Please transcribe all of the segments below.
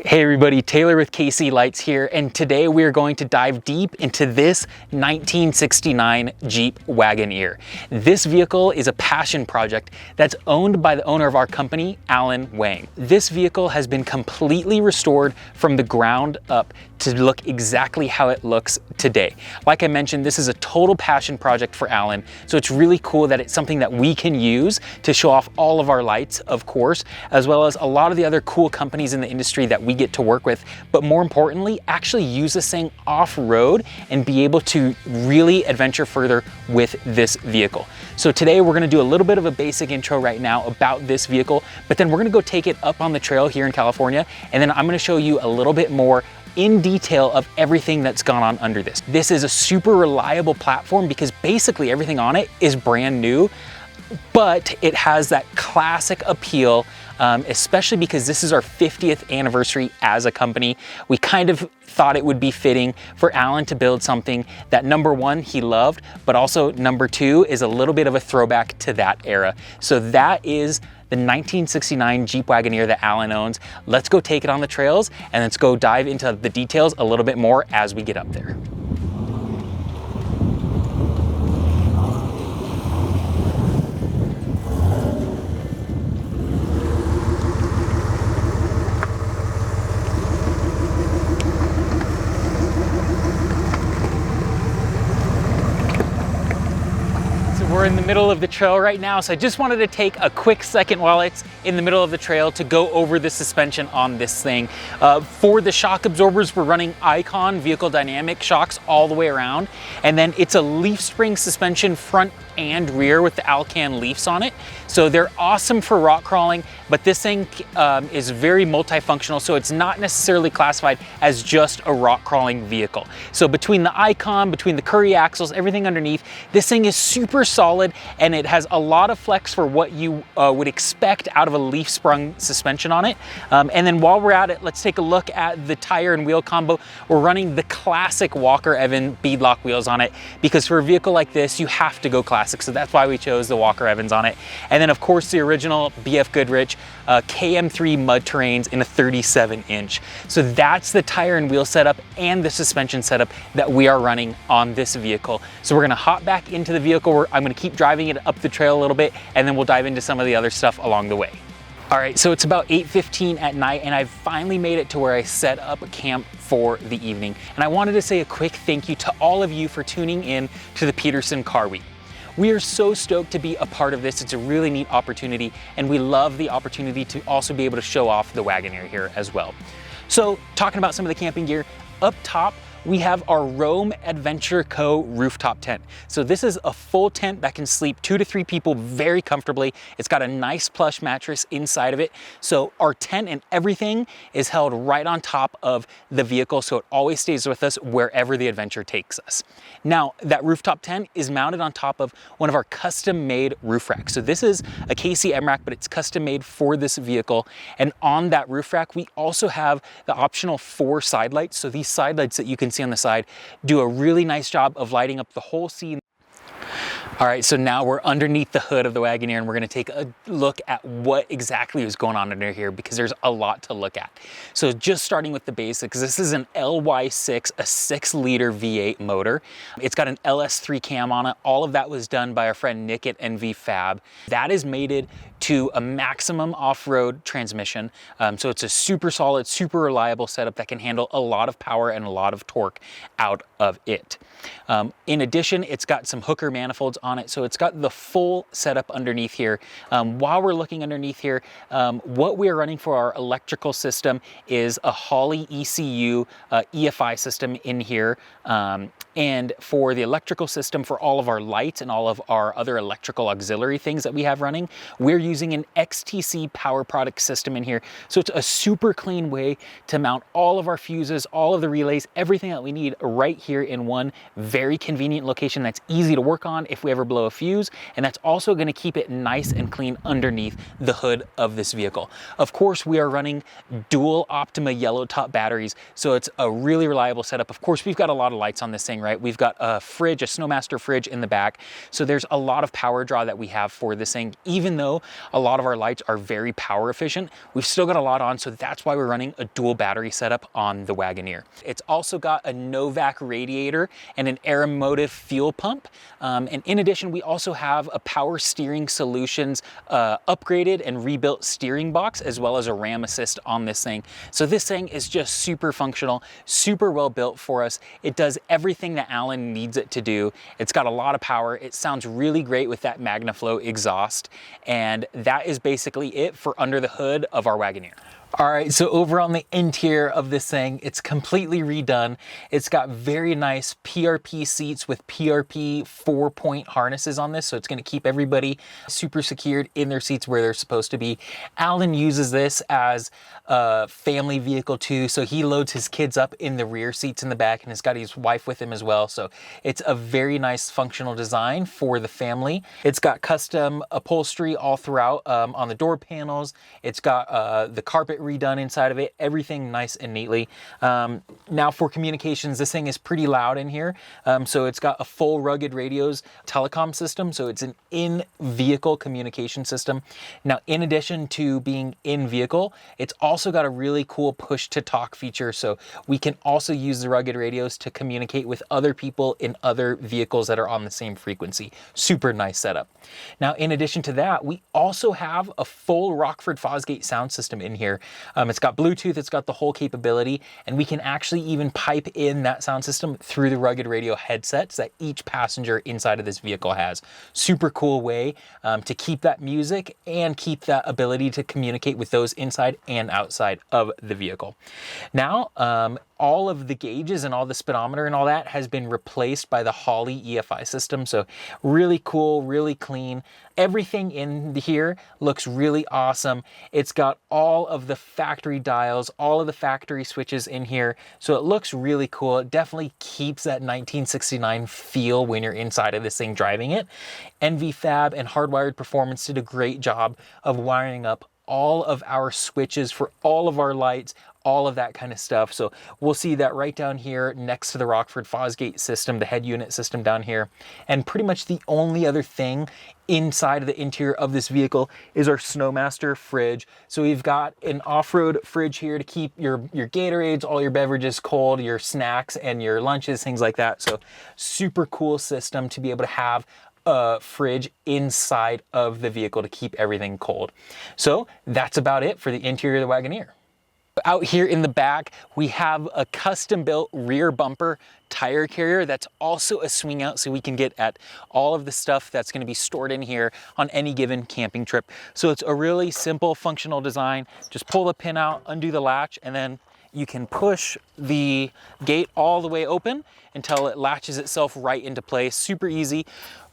Hey everybody, Taylor with KC Lights here, and today we are going to dive deep into this 1969 Jeep Wagoneer. This vehicle is a passion project that's owned by the owner of our company, Alan Wang. This vehicle has been completely restored from the ground up to look exactly how it looks today. Like I mentioned, this is a total passion project for Alan, so it's really cool that it's something that we can use to show off all of our lights, of course, as well as a lot of the other cool companies in the industry that we get to work with, but more importantly, actually use this thing off-road and be able to really adventure further with this vehicle. So today we're gonna do a little bit of a basic intro right now about this vehicle, but then we're gonna go take it up on the trail here in California, and then I'm gonna show you a little bit more in detail of everything that's gone on under this. This is a super reliable platform because basically everything on it is brand new, but it has that classic appeal, especially because this is our 50th anniversary as a company. We kind of thought it would be fitting for Alan to build something that, number one, he loved, but also number two is a little bit of a throwback to that era. So that is the 1969 Jeep Wagoneer that Alan owns. Let's go take it on the trails and let's go dive into the details a little bit more as we get up there. We're in the middle of the trail right now, so I just wanted to take a quick second while it's in the middle of the trail to go over the suspension on this thing. For the shock absorbers, we're running Icon vehicle dynamic shocks all the way around, and then it's a leaf spring suspension front and rear with the Alcan leafs on it. So they're awesome for rock crawling, but this thing is very multifunctional, so it's not necessarily classified as just a rock crawling vehicle. So between the Icon, between the Curry axles, everything underneath, this thing is super solid, and it has a lot of flex for what you would expect out of a leaf sprung suspension on it. And then while we're at it, let's take a look at the tire and wheel combo. We're running the classic Walker Evans beadlock wheels on it because for a vehicle like this, you have to go classic. So that's why we chose the Walker Evans on it. And then of course the original BF Goodrich KM3 mud terrains in a 37-inch. So that's the tire and wheel setup and the suspension setup that we are running on this vehicle. So we're gonna hop back into the vehicle where I'm gonna keep driving it up the trail a little bit, and then we'll dive into some of the other stuff along the way. All right, so it's about 8:15 at night, and I've finally made it to where I set up a camp for the evening. And I wanted to say a quick thank you to all of you for tuning in to the Petersen Car Week. We are so stoked to be a part of this. It's a really neat opportunity, and we love the opportunity to also be able to show off the Wagoneer here as well. So talking about some of the camping gear, up top, we have our Roam Adventure Co. rooftop tent. So this is a full tent that can sleep 2 to 3 people very comfortably. It's got a nice plush mattress inside of it. So our tent and everything is held right on top of the vehicle, so it always stays with us wherever the adventure takes us. Now, that rooftop tent is mounted on top of one of our custom-made roof racks. So this is a KCM rack, but it's custom-made for this vehicle. And on that roof rack, we also have the optional 4 side lights. So these side lights that you can see on the side do a really nice job of lighting up the whole scene. All right, so now we're underneath the hood of the Wagoneer, and we're gonna take a look at what exactly is going on under here because there's a lot to look at. So just starting with the basics, this is an LY6, a 6-liter V8 motor. It's got an LS3 cam on it. All of that was done by our friend Nick at NV Fab. That is mated to a maximum off-road transmission. So it's a super solid, super reliable setup that can handle a lot of power and a lot of torque out of it. In addition, it's got some hooker manifolds on it, so it's got the full setup underneath here. While we're looking underneath here, what we are running for our electrical system is a Holley ECU EFI system in here. And for the electrical system for all of our lights and all of our other electrical auxiliary things that we have running, we're using an XTC power product system in here. So it's a super clean way to mount all of our fuses, all of the relays, everything that we need right here in one very convenient location that's easy to work on if we ever blow a fuse. And that's also going to keep it nice and clean underneath the hood of this vehicle. Of course, we are running dual Optima yellow top batteries, so it's a really reliable setup. Of course, we've got a lot of lights on this thing right? We've got a fridge, a Snowmaster fridge in the back. So there's a lot of power draw that we have for this thing. Even though a lot of our lights are very power efficient, we've still got a lot on. So that's why we're running a dual battery setup on the Wagoneer. It's also got a Novak radiator and an Automotive fuel pump. And in addition, we also have a Power Steering Solutions upgraded and rebuilt steering box, as well as a RAM assist on this thing. So this thing is just super functional, super well built for us. It does everything that Alan needs it to do. It's got a lot of power. It sounds really great with that MagnaFlow exhaust. And that is basically it for under the hood of our Wagoneer. All right, so over on the interior of this thing, it's completely redone. It's got very nice PRP seats with PRP 4-point harnesses on this, so it's gonna keep everybody super secured in their seats where they're supposed to be. Alan uses this as a family vehicle too, so he loads his kids up in the rear seats in the back, and has got his wife with him as well, so it's a very nice functional design for the family. It's got custom upholstery all throughout on the door panels. It's got the carpet redone inside of it, everything nice and neatly. Now for communications, this thing is pretty loud in here. So it's got a full rugged radios telecom system. So it's an in-vehicle communication system. Now, in addition to being in vehicle, it's also got a really cool push to talk feature. So we can also use the rugged radios to communicate with other people in other vehicles that are on the same frequency. Super nice setup. Now, in addition to that, we also have a full Rockford Fosgate sound system in here. It's got Bluetooth, it's got the whole capability, and we can actually even pipe in that sound system through the rugged radio headsets that each passenger inside of this vehicle has. Super cool way to keep that music and keep that ability to communicate with those inside and outside of the vehicle. Now, all of the gauges and all the speedometer and all that has been replaced by the Holley EFI system. So really cool, really clean. Everything in here looks really awesome. It's got all of the factory dials, all of the factory switches in here. So it looks really cool. It definitely keeps that 1969 feel when you're inside of this thing driving it. NVFab and Hardwired Performance did a great job of wiring up all of our switches for all of our lights, all of that kind of stuff. So we'll see that right down here next to the Rockford Fosgate system, the head unit system down here. And pretty much the only other thing inside of the interior of this vehicle is our Snowmaster fridge. So we've got an off-road fridge here to keep your Gatorades, all your beverages cold, your snacks and your lunches, things like that. So super cool system to be able to have a fridge inside of the vehicle to keep everything cold. So that's about it for the interior of the Wagoneer. Out here in the back, we have a custom-built rear bumper tire carrier that's also a swing out, so we can get at all of the stuff that's going to be stored in here on any given camping trip. So it's a really simple functional design. Just pull the pin out, undo the latch, and then you can push the gate all the way open until it latches itself right into place. Super easy.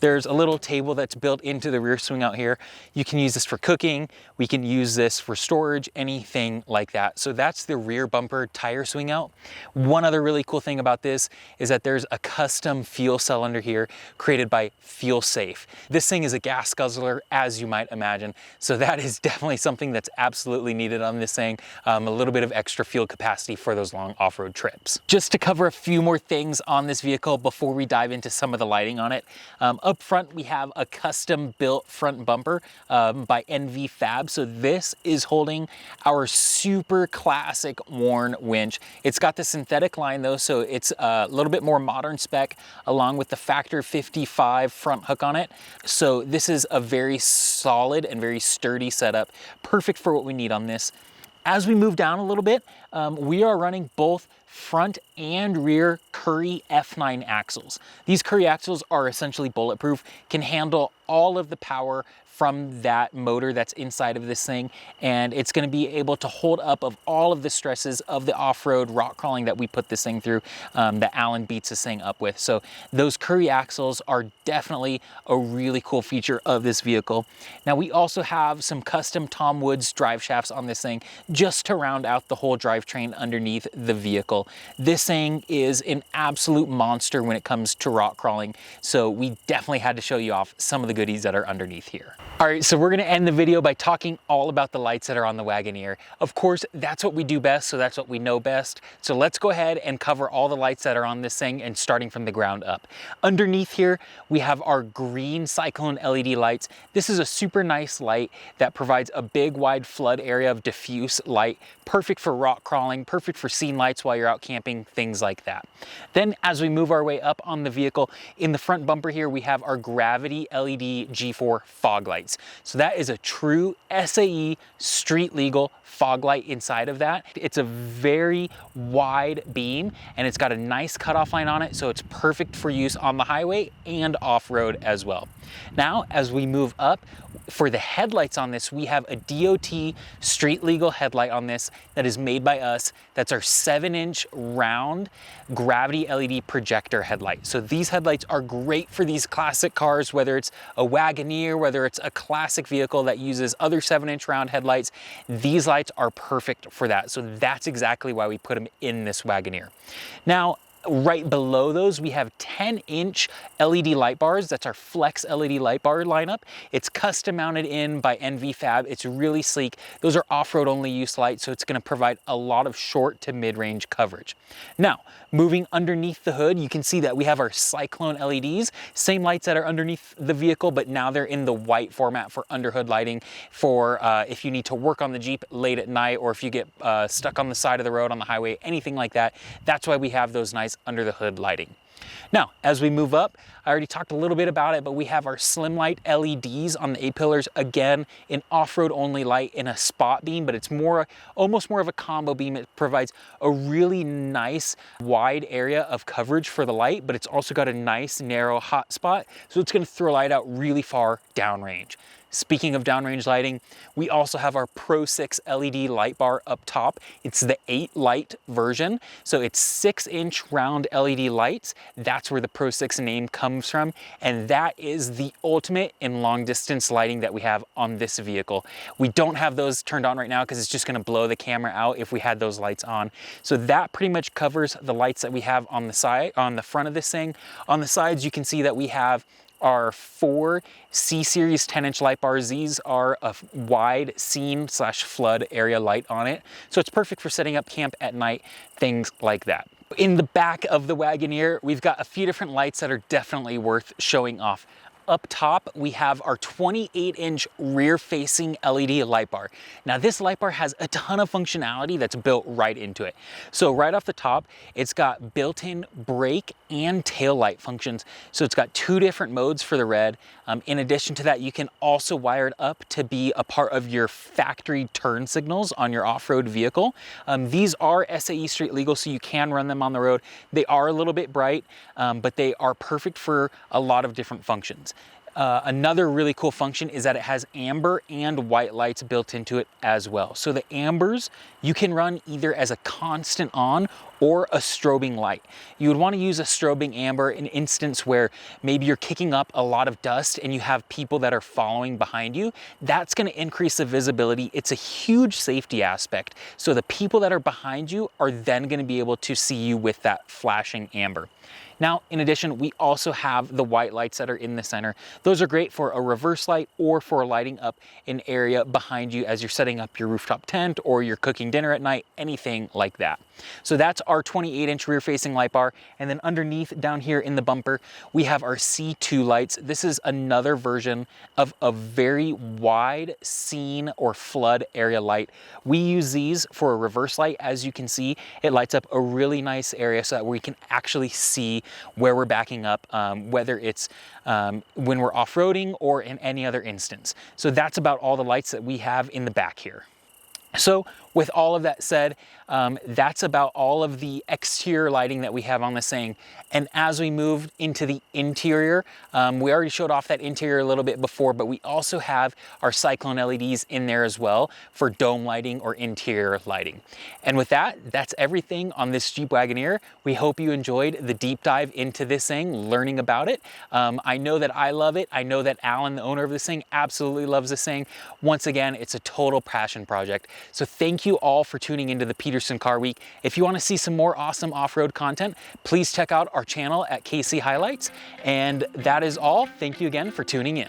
There's a little table that's built into the rear swing out here. You can use this for cooking. We can use this for storage, anything like that. So that's the rear bumper tire swing out. One other really cool thing about this is that there's a custom fuel cell under here created by Fuel Safe. This thing is a gas guzzler, as you might imagine. So that is definitely something that's absolutely needed on this thing. A little bit of extra fuel capacity for those long off-road trips. Just to cover a few more things on this vehicle before we dive into some of the lighting on it. Up front, we have a custom built front bumper by NVFab. So this is holding our super classic Warn winch. It's got the synthetic line though, so it's a little bit more modern spec along with the Factor 55 front hook on it. So this is a very solid and very sturdy setup, perfect for what we need on this. As we move down a little bit, we are running both front and rear Currie F9 axles. These Currie axles are essentially bulletproof, can handle all of the power from that motor that's inside of this thing, and it's going to be able to hold up of all of the stresses of the off-road rock crawling that we put this thing through, that Alan beats this thing up with. So those Currie axles are definitely a really cool feature of this vehicle. Now we also have some custom Tom Woods drive shafts on this thing just to round out the whole drivetrain underneath the vehicle. This thing is an absolute monster when it comes to rock crawling, so we definitely had to show you off some of the good goodies that are underneath here. All right, so we're gonna end the video by talking all about the lights that are on the Wagoneer. Of course, that's what we do best, so that's what we know best. So let's go ahead and cover all the lights that are on this thing, and starting from the ground up. Underneath here, we have our green Cyclone LED lights. This is a super nice light that provides a big wide flood area of diffuse light, perfect for rock crawling, perfect for scene lights while you're out camping, things like that. Then as we move our way up on the vehicle, in the front bumper here, we have our Gravity LED G4 fog lights. So that is a true SAE street legal fog light inside of that. It's a very wide beam and it's got a nice cutoff line on it, so it's perfect for use on the highway and off-road as well. Now, as we move up, for the headlights on this, we have a DOT street legal headlight on this that is made by us. That's our 7-inch round Gravity LED projector headlight. So these headlights are great for these classic cars, whether it's a Wagoneer, whether it's a classic vehicle that uses other 7-inch round headlights. These lights are perfect for that. So that's exactly why we put them in this Wagoneer. Now, right below those, we have 10-inch LED light bars. That's our Flex LED light bar lineup. It's custom mounted in by NV Fab. It's really sleek. Those are off-road only use lights, so it's going to provide a lot of short to mid-range coverage. Now, moving underneath the hood, you can see that we have our Cyclone LEDs, same lights that are underneath the vehicle, but now they're in the white format for underhood lighting for if you need to work on the Jeep late at night, or if you get stuck on the side of the road on the highway, anything like that. That's why we have those nice under the hood lighting. Now, as we move up, I already talked a little bit about it, but we have our Slim Light LEDs on the A-pillars. Again, an off-road only light in a spot beam, but it's almost more of a combo beam. It provides a really nice wide area of coverage for the light, but it's also got a nice narrow hot spot, so it's going to throw light out really far downrange. Speaking of downrange lighting, we also have our Pro 6 LED light bar up top. It's the 8 light version. So it's 6-inch round LED lights. That's where the Pro 6 name comes from. And that is the ultimate in long distance lighting that we have on this vehicle. We don't have those turned on right now because it's just gonna blow the camera out if we had those lights on. So that pretty much covers the lights that we have on the side, on the front of this thing. On the sides, you can see that we have our 4 C-Series 10-inch light bars. These are a wide scene/flood area light on it. So it's perfect for setting up camp at night, things like that. In the back of the Wagoneer, we've got a few different lights that are definitely worth showing off. Up top, we have our 28-inch rear-facing LED light bar. Now, this light bar has a ton of functionality that's built right into it. So right off the top, it's got built-in brake and tail light functions. So it's got 2 different modes for the red. In addition to that, you can also wire it up to be a part of your factory turn signals on your off-road vehicle. These are SAE street legal, so you can run them on the road. They are a little bit bright, but they are perfect for a lot of different functions. Another really cool function is that it has amber and white lights built into it as well. So the ambers you can run either as a constant on or a strobing light. You would want to use a strobing amber in an instance where maybe you're kicking up a lot of dust and you have people that are following behind you. That's going to increase the visibility. It's a huge safety aspect. So the people that are behind you are then going to be able to see you with that flashing amber. Now, in addition, we also have the white lights that are in the center. Those are great for a reverse light or for lighting up an area behind you as you're setting up your rooftop tent or you're cooking dinner at night, anything like that. So that's our 28-inch rear-facing light bar. And then underneath down here in the bumper, we have our C2 lights. This is another version of a very wide scene or flood area light. We use these for a reverse light. As you can see, it lights up a really nice area so that we can actually see where we're backing up, whether it's when we're off-roading or in any other instance. So that's about all the lights that we have in the back here. So with all of that said, that's about all of the exterior lighting that we have on this thing. And as we move into the interior, we already showed off that interior a little bit before, but we also have our Cyclone LEDs in there as well for dome lighting or interior lighting. And with that, that's everything on this Jeep Wagoneer. We hope you enjoyed the deep dive into this thing, learning about it. I know that I love it. I know that Alan, the owner of this thing, absolutely loves this thing. Once again, it's a total passion project. So thank you all for tuning into the Petersen Car Week. If you want to see some more awesome off-road content, please check out our channel at KC Highlights. And that is all. Thank you again for tuning in.